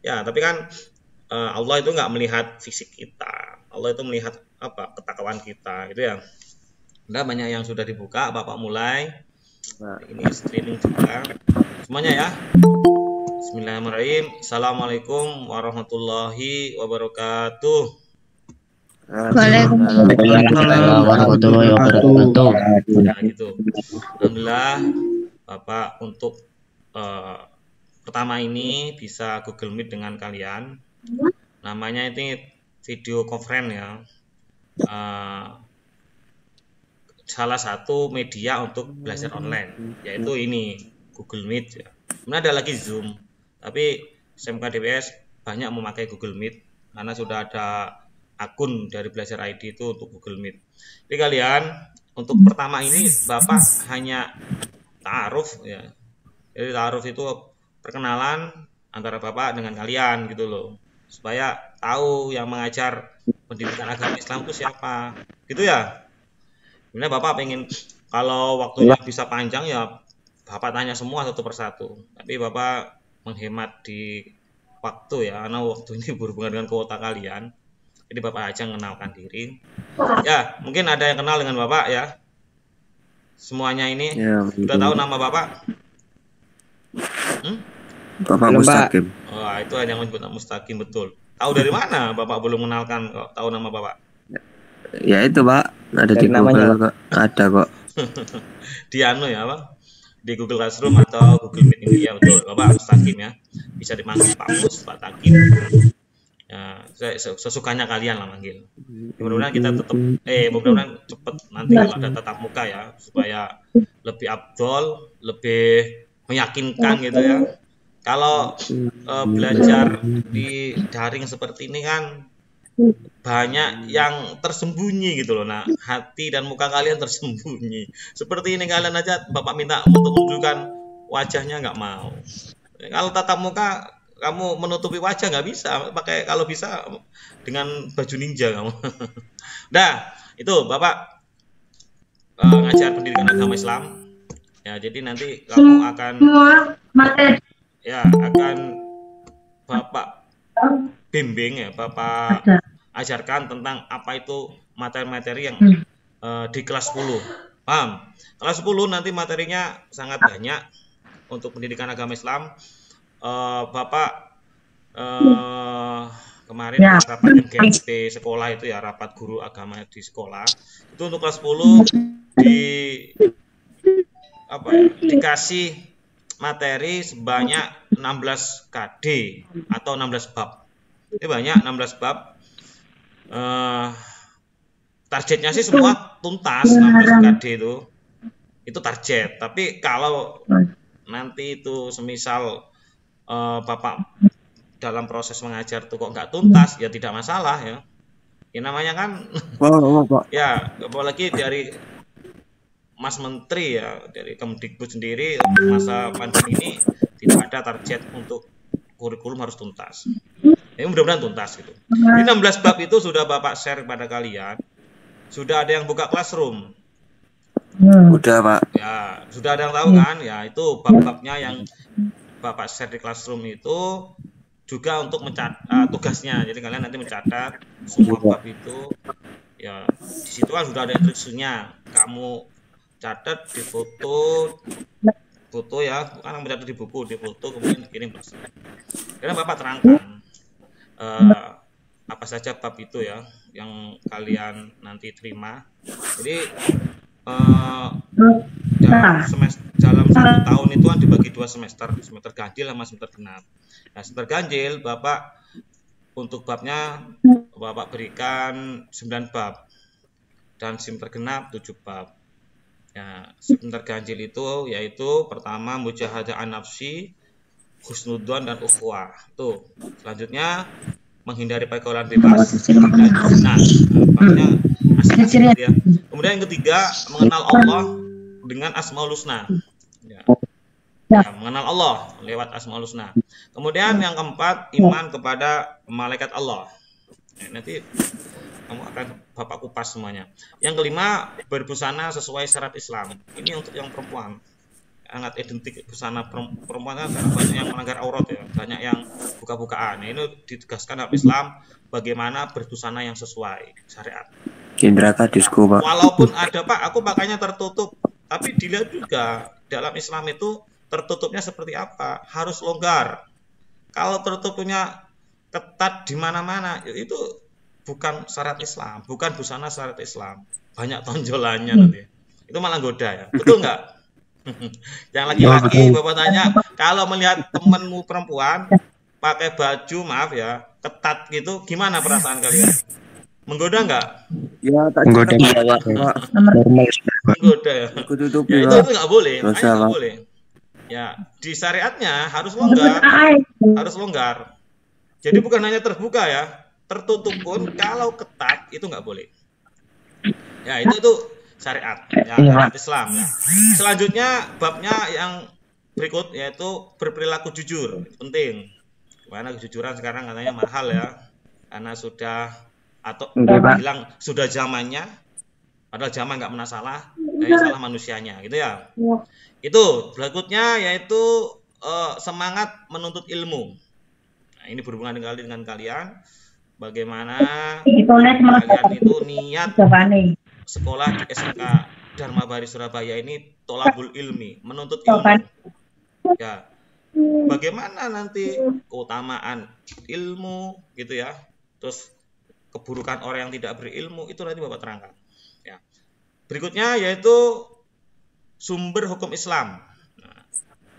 Ya, tapi kan Allah itu nggak melihat fisik kita. Allah itu melihat apa? Ketakwaan kita, gitu ya. Udah banyak yang sudah dibuka, Bapak mulai. Ini streaming juga. Semuanya ya. Bismillahirrahmanirrahim. Assalamualaikum warahmatullahi wabarakatuh. Waalaikumsalam warahmatullahi wabarakatuh. Nah, gitu. Alhamdulillah, Bapak untuk pertama ini bisa Google Meet dengan kalian. Namanya ini video conference ya. Salah satu media untuk belajar online, yaitu ini Google Meet ya. Kemudian ada lagi Zoom, tapi SMK DWS banyak memakai Google Meet karena sudah ada akun dari Belajar ID itu untuk Google Meet. Jadi kalian untuk pertama ini Bapak hanya ta'aruf ya. Jadi ta'aruf itu perkenalan antara Bapak dengan kalian gitu loh. Supaya tahu yang mengajar pendidikan agama Islam itu siapa. Gitu ya. Sebenarnya Bapak pengen kalau waktunya bisa panjang ya Bapak tanya semua satu persatu. Tapi Bapak menghemat di waktu ya, karena waktu ini berhubungan dengan kuota kalian. Jadi Bapak aja mengenalkan diri. Ya, mungkin ada yang kenal dengan Bapak ya. Semuanya ini ya, sudah tahu nama Bapak? Bapak Mustaqim. Oh, itu yang menyebut Mustaqim, betul. Tahu dari mana Bapak belum mengenalkan kok tahu nama Bapak? Ya itu Pak, ada di Google kok. Ada kok. Di anu ya Pak? Di Google Classroom atau Google Meet ini ya, betul. Bapak Mustaqim ya. Bisa dipanggil Pak Mus, Pak Takim. Ya, sesukanya kalian lah manggil. Mudah-mudahan kita tetap mudah-mudahan cepet nanti kalau ada tatap muka ya, supaya lebih afdol, lebih meyakinkan gitu ya. Kalau belajar di daring seperti ini kan banyak yang tersembunyi gitu loh. Nah, hati dan muka kalian tersembunyi. Seperti ini kalian aja Bapak minta untuk menunjukkan wajahnya nggak mau. Kalau tatap muka kamu menutupi wajah nggak bisa, pakai kalau bisa dengan baju ninja kamu. Nah, itu Bapak ngajar pendidikan agama Islam. Ya, jadi nanti kamu akan Bapak bimbing ya, Bapak ajarkan tentang apa itu materi-materi yang di kelas 10. Paham? Kelas 10 nanti materinya sangat banyak untuk pendidikan agama Islam. Bapak kemarin rapat MGMP sekolah itu ya, rapat guru agama di sekolah. Itu untuk kelas 10 dikasih materi sebanyak 16 KD atau 16 bab. Ini banyak 16 bab. Targetnya sih semua tuntas 16 KD itu target. Tapi kalau nanti itu semisal Bapak dalam proses mengajar tuh kok nggak tuntas, ya tidak masalah ya. Ini namanya kan ya, apalagi dari Mas Menteri ya, dari Kemdikbud sendiri masa pandemi ini tidak ada target untuk kurikulum harus tuntas. Ya, mudah-mudahan tuntas gitu. Di 16 bab itu sudah Bapak share kepada kalian. Sudah ada yang buka Classroom. Udah Pak. Ya, sudah ada yang tahu kan? Ya, itu bab-babnya yang Bapak share di Classroom itu juga untuk mencatat tugasnya. Jadi kalian nanti mencatat semua bab itu. Ya, di situ kan sudah ada instruksinya. Kamu catat di foto ya, bukan mencatat di buku, di foto kemudian kirim pesan. Karena Bapak terangkan apa saja bab itu ya yang kalian nanti terima. Jadi dalam 1 tahun itu kan dibagi 2 semester ganjil sama semester genap. Nah, semester ganjil Bapak untuk babnya Bapak berikan 9 bab dan semester genap 7 bab. Ya, semester ganjil itu yaitu pertama mujahadah an-nafsi, husnudzon dan ukhuwah. Tuh, selanjutnya menghindari pergaulan bebas dan zina. Babnya asik-asik ya. Kemudian yang ketiga mengenal Allah dengan Asmaul Husna. Ya. Mengenal Allah lewat Asmaul Husna. Kemudian yang keempat iman kepada malaikat Allah. Nanti kamu akan Bapak kupas semuanya. Yang kelima berbusana sesuai syarat Islam. Ini untuk yang perempuan. sangat identik busana perempuan kan banyak yang melanggar aurat ya, banyak yang buka-bukaan. Nah, ini ditegaskan dalam Islam bagaimana berbusana yang sesuai syariat. Indra Kadisku, Pak. Walaupun ada Pak, aku pakainya tertutup, tapi dilihat juga dalam Islam itu tertutupnya seperti apa, harus longgar. Kalau tertutupnya ketat di mana-mana, itu bukan syariat Islam, bukan busana syariat Islam. Banyak tonjolannya nanti. Itu malah goda ya. Betul nggak? Yang laki-laki Bapak tanya, kalau melihat temanmu perempuan pakai baju, maaf ya, ketat gitu, gimana perasaan kalian? Menggoda nggak? Ya, tak Menggoda, cakap, Pak. Pak. Normal. Menggoda ya. Aku tutupi, Ya, Pak. itu nggak boleh, Dosa, makanya nggak Pak. boleh. Ya, di syariatnya harus longgar, harus longgar. Jadi bukan hanya terbuka ya, tertutup pun kalau ketat itu nggak boleh. Ya, itu syariat, ya, syariat Islam. Ya. Selanjutnya babnya yang berikut yaitu berperilaku jujur, penting. Karena kejujuran sekarang katanya mahal ya, karena sudah atau bilang sudah zamannya, padahal zaman nggak pernah salah, yang salah manusianya, gitu ya. Itu berikutnya yaitu semangat menuntut ilmu. Nah, ini berhubungan dengan kalian, bagaimana kalian itu niat sekolah di SMK Dharma Bari Surabaya ini tolabul ilmi, menuntut ilmu. Ya, bagaimana nanti keutamaan ilmu gitu ya, terus keburukan orang yang tidak berilmu itu nanti Bapak terangkan. Ya. Berikutnya yaitu sumber hukum Islam. Nah,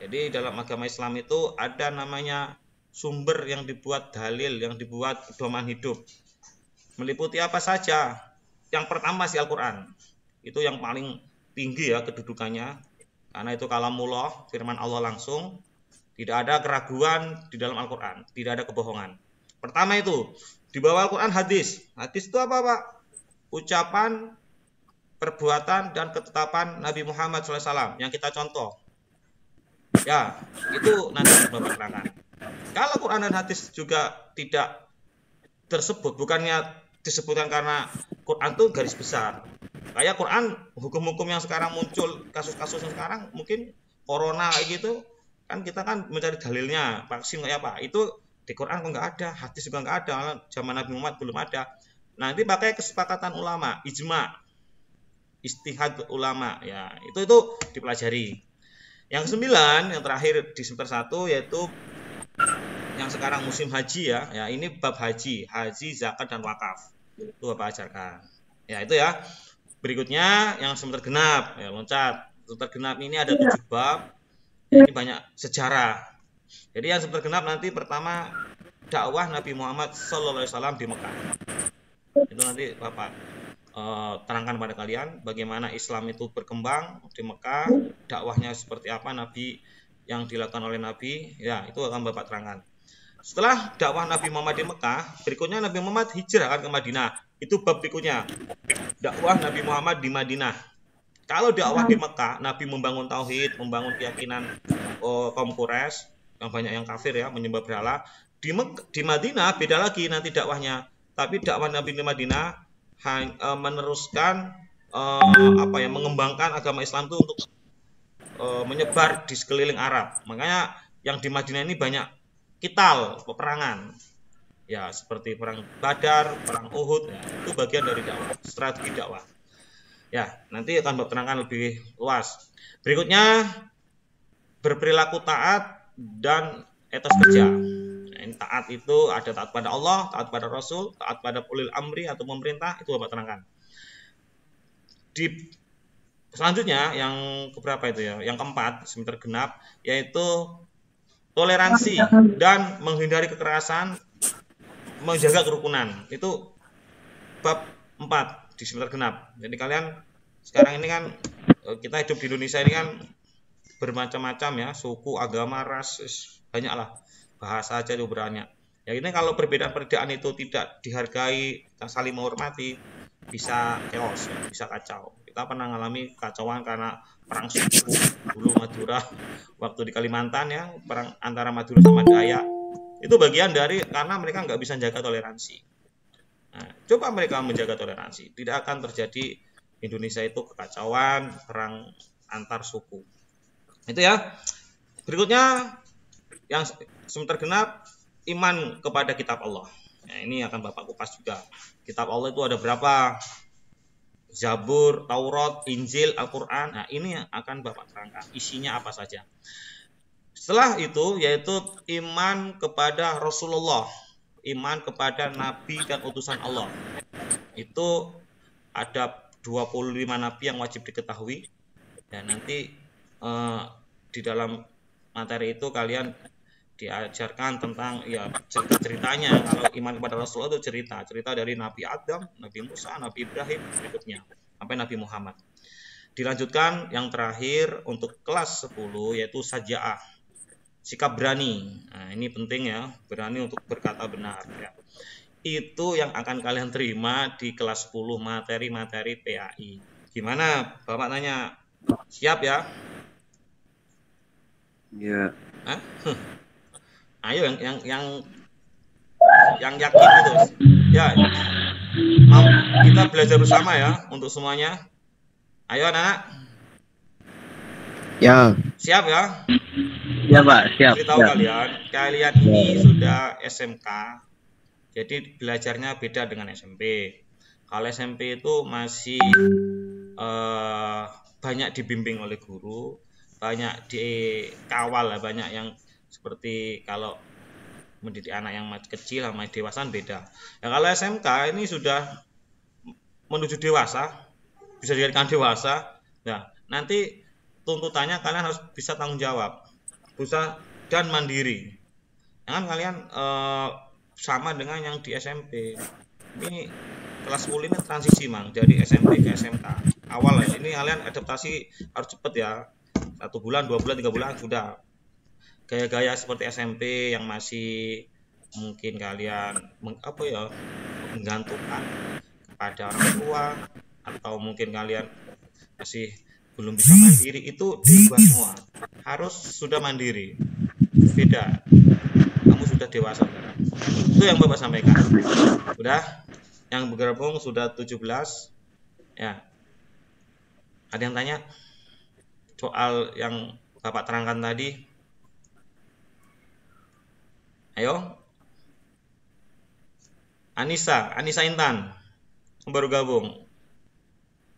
jadi dalam agama Islam itu ada namanya sumber yang dibuat dalil, yang dibuat pedoman hidup. Meliputi apa saja? Yang pertama sih Al-Quran. Itu yang paling tinggi ya kedudukannya. Karena itu kalamullah, firman Allah langsung. Tidak ada keraguan di dalam Al-Quran. Tidak ada kebohongan. Pertama itu, di bawah Al-Quran hadis. Hadis itu apa Pak? Ucapan, perbuatan, dan ketetapan Nabi Muhammad SAW. Yang kita contoh. Ya, itu nanti Bapak terangkan. Kalau Quran dan hadis juga tidak tersebut, bukannya disebutkan karena Quran itu garis besar. Kayak Quran, hukum-hukum yang sekarang muncul, kasus-kasus yang sekarang mungkin corona kayak gitu, kan kita kan mencari dalilnya, vaksin kayak apa. Itu di Quran kok nggak ada, hadis juga nggak ada, zaman Nabi Muhammad belum ada. Nanti pakai kesepakatan ulama, ijma, istihad ulama, ya itu dipelajari. Yang ke-9, yang terakhir di semester 1 yaitu yang sekarang musim haji ya ini bab haji, zakat dan wakaf. Itu Bapak ajarkan. Ya itu ya. Berikutnya yang semester genap, ya loncat. Semester genap ini ada 7 bab. Ini banyak sejarah. Jadi yang semester genap nanti pertama dakwah Nabi Muhammad SAW di Mekah. Itu nanti Bapak terangkan pada kalian bagaimana Islam itu berkembang di Mekah, dakwahnya seperti apa Nabi yang dilakukan oleh Nabi, ya itu akan Bapak terangkan. Setelah dakwah Nabi Muhammad di Mekah, berikutnya Nabi Muhammad hijrah kan ke Madinah. Itu bab berikutnya. Dakwah Nabi Muhammad di Madinah. Kalau dakwah di Mekah, Nabi membangun tauhid, membangun keyakinan kaum Quraisy, yang banyak yang kafir ya, menyembah berhala. Di Madinah beda lagi nanti dakwahnya. Tapi dakwah Nabi di Madinah meneruskan mengembangkan agama Islam itu untuk menyebar di sekeliling Arab. Makanya yang di Madinah ini banyak kital, peperangan. Ya, seperti perang Badar, perang Uhud, ya, itu bagian dari dakwah, strategi dakwah. Ya, nanti akan terangkan lebih luas. Berikutnya berperilaku taat dan etos kerja. Nah, ini taat itu ada taat pada Allah, taat pada Rasul, taat pada ulil amri atau pemerintah, itu Bapak terangkan. Di selanjutnya yang keberapa itu ya? Yang keempat, semester genap, yaitu toleransi dan menghindari kekerasan, menjaga kerukunan. Itu bab 4 di semester genap. Jadi kalian sekarang ini kan kita hidup di Indonesia ini kan bermacam-macam ya, suku, agama, ras, banyaklah. Bahasa aja itu banyak. Ya ini kalau perbedaan-perbedaan itu tidak dihargai, saling menghormati, bisa chaos, ya, bisa kacau. Kita pernah mengalami kacauan karena perang suku dulu Madura, waktu di Kalimantan ya, perang antara Madura sama Dayak. Itu bagian dari karena mereka nggak bisa jaga toleransi. Nah, coba mereka menjaga toleransi, tidak akan terjadi Indonesia itu kekacauan, perang antar suku. Itu ya. Berikutnya yang semester genap, iman kepada kitab Allah. Nah, ini akan Bapak kupas juga. Kitab Allah itu ada berapa? Zabur, Taurat, Injil, Al-Quran. Nah, ini yang akan Bapak terangkan. Isinya apa saja. Setelah itu yaitu iman kepada Rasulullah. Iman kepada Nabi dan utusan Allah. Itu ada 25 Nabi yang wajib diketahui. Dan nanti di dalam materi itu kalian diajarkan tentang ya cerita-ceritanya. Kalau iman kepada Rasulullah itu cerita dari Nabi Adam, Nabi Musa, Nabi Ibrahim, berikutnya sampai Nabi Muhammad. Dilanjutkan yang terakhir untuk kelas 10 yaitu saja'ah, sikap berani. Nah, ini penting ya, berani untuk berkata benar ya. Itu yang akan kalian terima di kelas 10 materi-materi PAI. Gimana? Bapak nanya, siap ya? Iya. Hah? Ayo yang yakin gitu. Ya, mau kita belajar bersama ya untuk semuanya. Ayo anak. Ya. Siap ya? Ya Pak, siap. Beritahu kalian ini sudah SMK. Jadi belajarnya beda dengan SMP. Kalau SMP itu masih banyak dibimbing oleh guru, banyak dikawal lah, banyak yang seperti kalau mendidik anak yang kecil sama dewasa beda. Ya kalau SMK ini sudah menuju dewasa, bisa dikatakan dewasa. Nah, nanti tuntutannya kalian harus bisa tanggung jawab, bisa dan mandiri. Jangan kalian sama dengan yang di SMP. Ini kelas 10 ini transisi mang, dari SMP ke SMK. Awal ya, ini kalian adaptasi harus cepet ya. 1 bulan, 2 bulan, 3 bulan sudah. Gaya-gaya seperti SMP yang masih mungkin kalian menggantungkan kepada orang tua, atau mungkin kalian masih belum bisa mandiri, itu diubah semua. Harus sudah mandiri. Beda. Kamu sudah dewasa. Itu yang Bapak sampaikan. Udah? Yang bergabung sudah 17. Ya. Ada yang tanya? Soal yang Bapak terangkan tadi? Ayo. Anissa Intan baru gabung.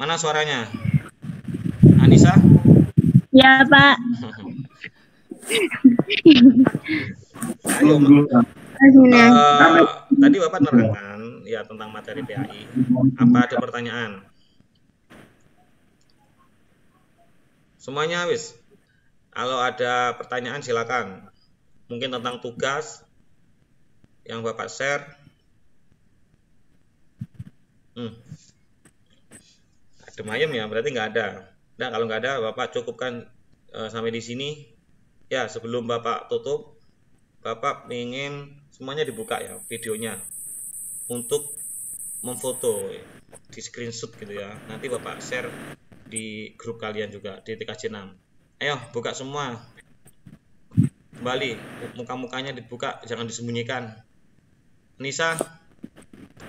Mana suaranya? Anissa? Ya, Pak. Ayo. Tadi Bapak nerangkan ya tentang materi PAI. Apa ada pertanyaan? Semuanya wis. Kalau ada pertanyaan silakan. Mungkin tentang tugas yang Bapak share. Adem ayem ya, berarti nggak ada. Nah, kalau nggak ada, Bapak cukupkan sampai di sini. Ya, sebelum Bapak tutup, Bapak ingin semuanya dibuka ya videonya untuk memfoto, di screenshot gitu ya. Nanti Bapak share di grup kalian juga di TKJ 6. Ayo, buka semua. Kembali, muka-mukanya dibuka, jangan disembunyikan. Nisa,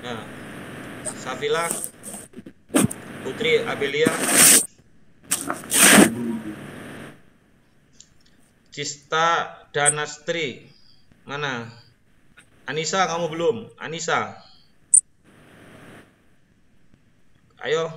nah, Safila, Putri Abelia, Cista Danastri, mana? Anissa, kamu belum? Anissa, ayo.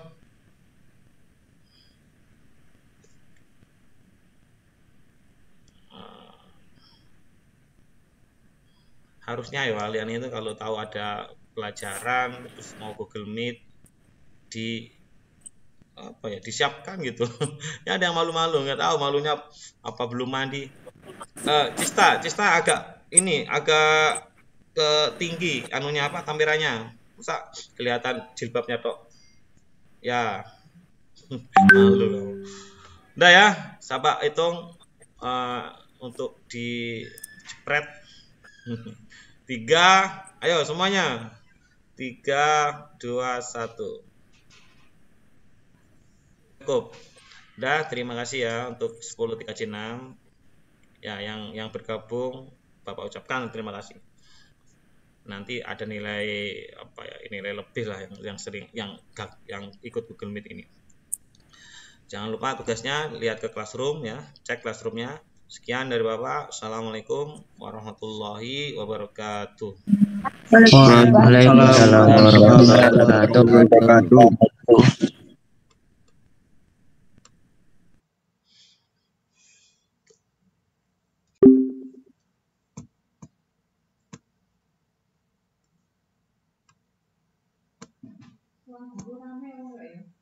Harusnya ya kalian itu kalau tahu ada pelajaran terus mau Google Meet disiapkan gitu. Ya ada yang malu-malu, nggak tahu malunya apa belum mandi. Cista agak tinggi anunya apa kameranya, masa kelihatan jilbabnya tok ya. Malu. Udah ya, sahabat hitung untuk di spread 3, ayo semuanya 3, 2, 1. Cukup. Udah, terima kasih ya untuk 10 TKJ 6 ya yang bergabung, Bapak ucapkan terima kasih. Nanti ada nilai nilai lebih lah yang sering yang ikut Google Meet ini. Jangan lupa tugasnya lihat ke Classroom ya, cek Classroomnya. Sekian dari Bapak. Assalamualaikum warahmatullahi wabarakatuh. Waalaikumsalam warahmatullahi wabarakatuh. Wah, guru rame ya.